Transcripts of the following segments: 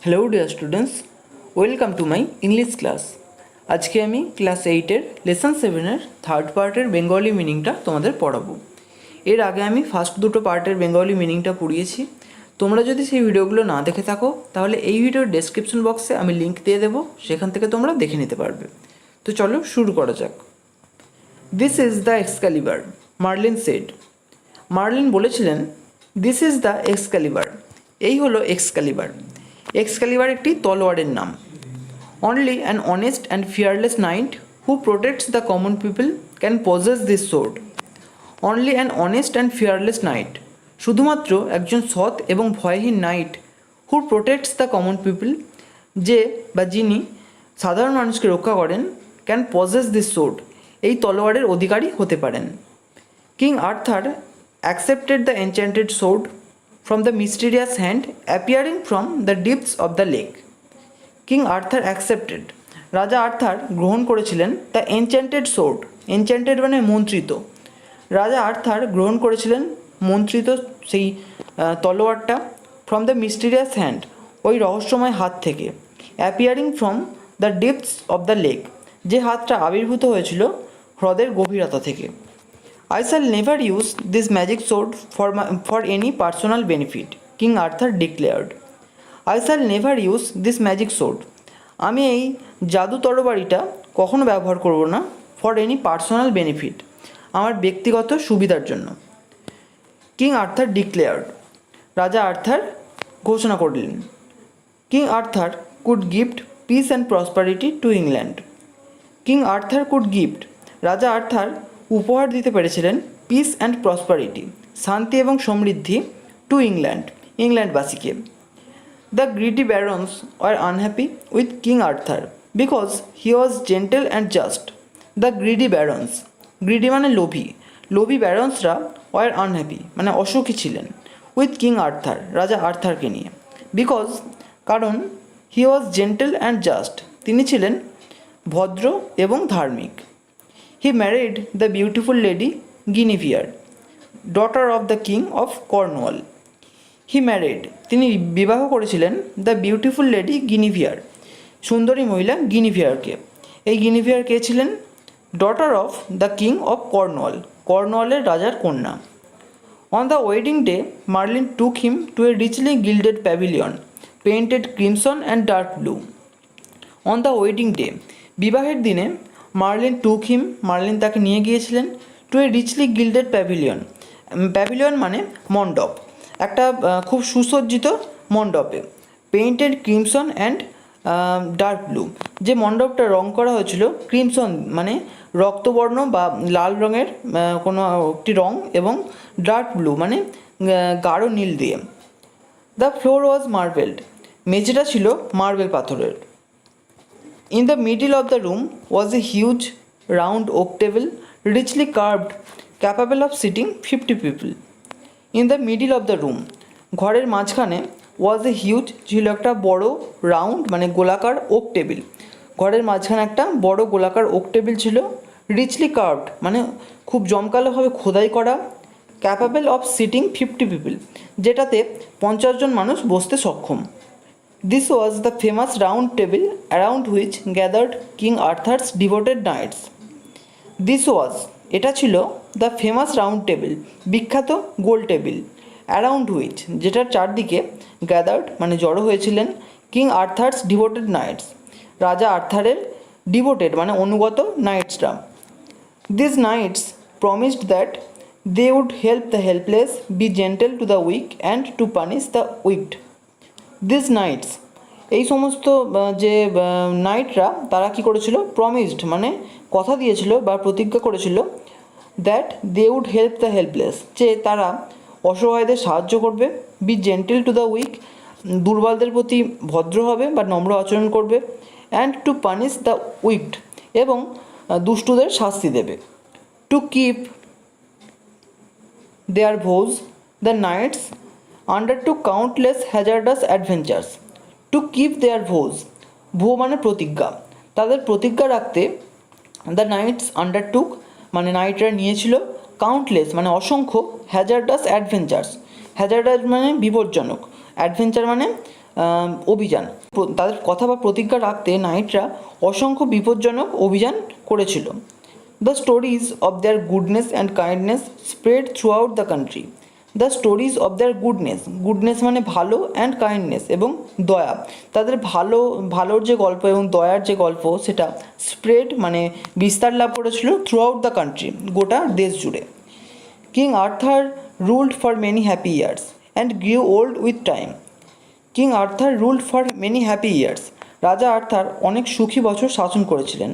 Hello dear students, welcome to my English class. আজকে আমি class 8-এর lesson 7-এর third পার্টের Bengali মিনিংটা তোমাদের পড়াবো। এর আগে আমি ফার্স্ট দুটো পার্টের বেঙ্গলি মিনিংটা পড়িয়েছি। তোমরা যদি সেই ভিডিওগুলো না দেখে থাকো তাহলে এই ভিডিওর ডেসক্রিপশন বক্সে আমি লিঙ্ক দিয়ে দেবো, সেখান থেকে তোমরা দেখে নিতে পারবে। তো চলো শুরু করা যাক। This is the Excalibur, Merlin said. Merlin বলেছিলেন, দিস ইজ দ্য এক্সক্যালিবার, এই হলো এক্সক্যালিবার। এক্সক্যালিবার একটি তলোয়ারের নাম। Only an honest and fearless knight who protects the common people can possess this sword. Only an honest and fearless knight, শুধুমাত্র একজন সৎ এবং ভয়হীন knight who protects the common people, যে বা যিনি সাধারণ মানুষকে রক্ষা করেন, ক্যান পজেস দিস সোর্ড, এই তলোয়ারের অধিকারী হতে পারেন। King Arthur accepted the enchanted sword from the mysterious hand appearing from the depths of the lake. King Arthur accepted, রাজা আর্থার গ্রহণ করেছিলেন দ্য এনচ্যান্টেড সোর্ড। এনচ্যান্টেড মানে মন্ত্রিত। রাজা আর্থার গ্রহণ করেছিলেন মন্ত্রিত সেই তলোয়ারটা ফ্রম দ্য মিস্টিরিয়াস হ্যান্ড, ওই রহস্যময় হাত থেকে। Appearing from the depths of the lake, যে হাতটা আবির্ভূত হয়েছিল হ্রদের গভীরতা থেকে। I shall never use this magic sword for any personal benefit, King Arthur declared. I shall never use this magic sword. আমি এই জাদু তরবারিটা কখনো ব্যবহার করব না ফর এনি পার্সোনাল বেনিফিট, আমার ব্যক্তিগত সুবিধার জন্য। কিং আর্থার ডিক্লেয়ার্ড, রাজা আর্থার ঘোষণা করলেন। King Arthur could gift peace and prosperity to England. King Arthur could gift, রাজা আর্থার উপহার দিতে পেরেছিলেন পিস অ্যান্ড প্রসপারিটি, শান্তি এবং সমৃদ্ধি, টু ইংল্যান্ড, ইংল্যান্ডবাসীকে। The greedy barons are unhappy with King Arthur because he was gentle and just. The greedy barons, greedy মানে লোভী, লোভী ব্যারন্সরা ওয়ার আনহ্যাপি মানে অসুখী ছিলেন, উইথ কিং আর্থার, রাজা আর্থারকে নিয়ে। বিকজ কারণ, হি ওয়াজ জেন্টেল অ্যান্ড জাস্ট, তিনি ছিলেন ভদ্র এবং ধার্মিক। He married the beautiful lady Guinevere, daughter of the king of Cornwall. He married, তিনি বিবাহ করেছিলেন দ্য বিউটিফুল লেডি গিনিভিয়ার, সুন্দরী মহিলা গিনিভিয়ারকে। এই গিনিভিয়ার কে ছিলেন? Daughter of the king of Cornwall, কর্নওয়ালের রাজার কন্যা। On the wedding day Merlin took him to a richly gilded pavilion painted crimson and dark blue. On the wedding day, বিবাহের দিনে মার্লিন টুক হিম, মার্লিন তাকে নিয়ে গিয়েছিলেন to a richly gilded pavilion. Pavilion মানে মণ্ডপ, একটা খুব সুসজ্জিত মণ্ডপে। Painted crimson and dark blue, যে মণ্ডপটা রং করা হয়েছিল ক্রিমসন মানে রক্তবর্ণ বা লাল রঙের কোনো একটি রং, এবং ডার্ক ব্লু মানে গাঢ় নীল দিয়ে। দ্য ফ্লোর ওয়াজ মার্বেলড, মেঝেটা ছিল মার্বেল পাথরের। In the middle of the room was a huge round oak table richly carved, capable of sitting 50 people. In the middle of the room, ঘরের মাঝখানে was a huge, ছিল একটা বড় রাউন্ড মানে গোলাকার okay table. ঘরের মাঝখানে একটা বড় গোলাকার ওক টেবিল ছিল। রিচলি কার্ভড মানে খুব জমকালোভাবে খোদাই করা। ক্যাপাবল অফ সিটিং 50 পিপল, যেটাতে 50 জন মানুষ বসতে সক্ষম। This was the famous round table around which gathered King Arthur's devoted knights. This was, এটা ছিল দ্য ফেমাস রাউন্ড টেবিল, বিখ্যাত গোল টেবিল, অ্যারাউন্ড হুইচ যেটার চারদিকে গ্যাদার্ড মানে জড়ো হয়েছিলেন কিং আর্থার্স ডিভোটেড নাইটস, রাজা আর্থারের ডিভোটেড মানে অনুগত নাইটসরা। This knights promised that they would help the helpless, be gentle to the weak and to punish the wicked. This knights, এই সমস্ত যে নাইটরা তারা কী করেছিল? প্রমিসড মানে কথা দিয়েছিল বা প্রতিজ্ঞা করেছিল that they would help the helpless, যে তারা অসহায়দের সাহায্য করবে। Be gentle to the weak, দুর্বলদের প্রতি ভদ্র হবে বা নম্র আচরণ করবে। And to punish the wicked, এবং দুষ্টুদের শাস্তি দেবে। To keep their vows the knights undertook countless hazardous adventures. To keep their vows, vow মানে প্রতিজ্ঞা, তাদের প্রতিজ্ঞা রাখতে দ্য নাইটস আন্ডারটুক মানে নাইটরা নিয়েছিল, কাউন্টলেস মানে অসংখ্য, হ্যাজার্ডাস অ্যাডভেঞ্চার্স, হ্যাজার্ডাস মানে বিপজ্জনক, অ্যাডভেঞ্চার মানে অভিযান, তাদের কথা বা প্রতিজ্ঞা রাখতে নাইটরা অসংখ্য বিপজ্জনক অভিযান করেছিল। The stories of their goodness and kindness spread through out the country. The stories of their goodness মানে ভালো, অ্যান্ড কাইন্ডনেস এবং দয়া, তাদের ভালোর যে গল্প এবং দয়ার যে গল্প সেটা স্প্রেড মানে বিস্তার লাভ করেছিল থ্রু আউট দ্য কান্ট্রি, গোটা দেশ জুড়ে। King Arthur ruled for many happy years and grew old with time. King Arthur ruled for many happy years, রাজা আর্থার অনেক সুখী বছর শাসন করেছিলেন।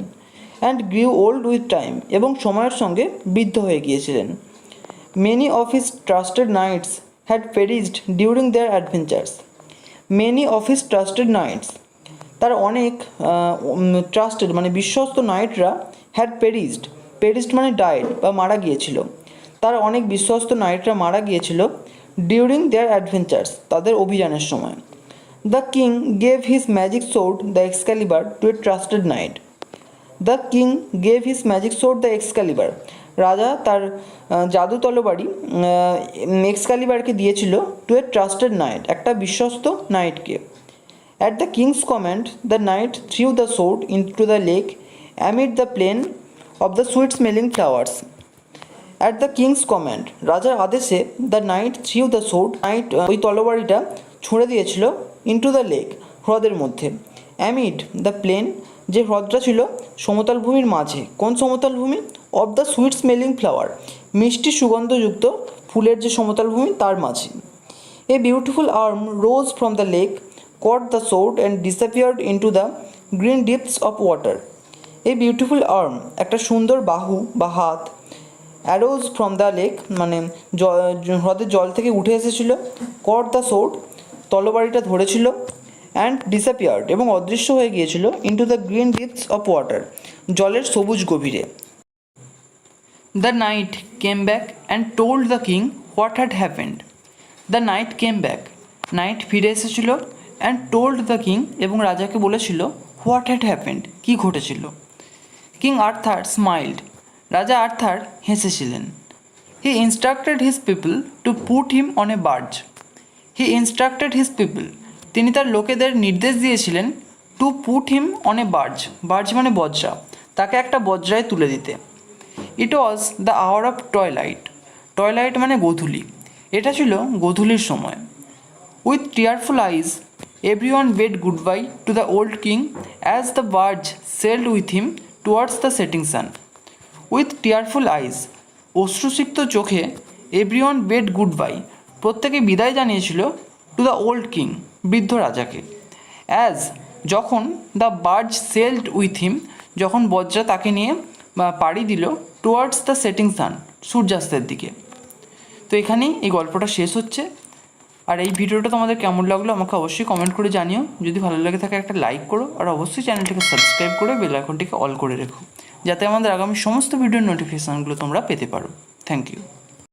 And grew old with time, এবং সময়ের সঙ্গে বৃদ্ধ হয়ে গিয়েছিলেন। Many of his trusted knights had perished during their adventures. Many of his trusted knights, তার অনেক ট্রাস্টেড মানে বিশ্বস্ত নাইটরা হ্যাড পেরিজড মানে ডায়েড বা মারা গিয়েছিল, তার অনেক বিশ্বস্ত নাইটরা মারা গিয়েছিল ডিউরিং দেয়ার অ্যাডভেঞ্চার্স, তাদের অভিযানের সময়। The king gave his magic sword the Excalibur to a trusted knight. The king gave his magic sword the Excalibur, রাজা তার জাদু তলবারি এক্সক্যালিবারকে দিয়েছিল টু এ ট্রাস্টেড নাইট, একটা বিশ্বস্ত নাইটকে। At the king's command the knight threw the sword into the lake amid the plain of the sweet smelling flowers. At the king's command, রাজার আদেশে the knight threw the sword, knight ওই তলবারিটা ছুঁড়ে দিয়েছিল into the lake, হ্রদের মধ্যে। Amid the plane, যে হ্রদটা ছিল সমতল ভূমির মাঝে। কোন সমতল ভূমি? Of the sweet smelling flower, মিষ্টি সুগন্ধযুক্ত ফুলের যে সমতল ভূমি তার মাঝে। A beautiful arm rose from the lake, caught the sword and disappeared into the green depths of water. এই বিউটিফুল আর্ম, একটা সুন্দর বাহু বা হাত, অ্যারোজ ফ্রম দ্য লেক মানে হ্রদের জল থেকে উঠে এসেছিল, কট দ্য সোর্ড, তলবারিটা ধরেছিল, অ্যান্ড ডিসঅ্যাপিয়ার্ড এবং অদৃশ্য হয়ে গিয়েছিল, into the green dips of water, জলের সবুজ গভীরে। The night came back and told the king what had happened. The night came back, night ফিরে এসেছিল, অ্যান্ড টোল্ড দ্য কিং এবং রাজাকে বলেছিল হোয়াট হ্যাড হ্যাপেন্ড, কী ঘটেছিল। কিং আর্থার স্মাইল্ড, রাজা আর্থার হেসেছিলেন। He instructed his people to put him on a barge. He instructed his people, তিনি তার লোকেদের নির্দেশ দিয়েছিলেন to put him on a barge, barge মানে বজ্রা, তাকে একটা বজ্রায় তুলে দিতে। It was the hour of twilight, twilight মানে গোধূলি, এটা ছিল গোধূলির সময়। With tearful eyes everyone bade goodbye to the old king as the barge sailed with him towards the setting sun. With tearful eyes, অশ্রুসিক্ত চোখে, everyone bade goodbye, প্রত্যেকে বিদায় জানিয়েছিল টু দ্য ওল্ড কিং, বৃদ্ধ রাজাকে। অ্যাজ, যখন the barge sailed with him, যখন বজ্রা তাকে নিয়ে পাড়ি দিল টুয়ার্ডস দ্য সেটিং সান, সূর্যাস্তের দিকে। তো এখানেই এই গল্পটা শেষ হচ্ছে। আর এই ভিডিওটা তোমাদের কেমন লাগলো আমাকে অবশ্যই কমেন্ট করে জানিও। যদি ভালো লাগে থাকে একটা লাইক করো, আর অবশ্যই চ্যানেলটিকে সাবস্ক্রাইব করে বেল আইকনটিকে অল করে রেখো, যাতে আমাদের আগামী সমস্ত ভিডিওর নোটিফিকেশানগুলো তোমরা পেতে পারো। Thank you.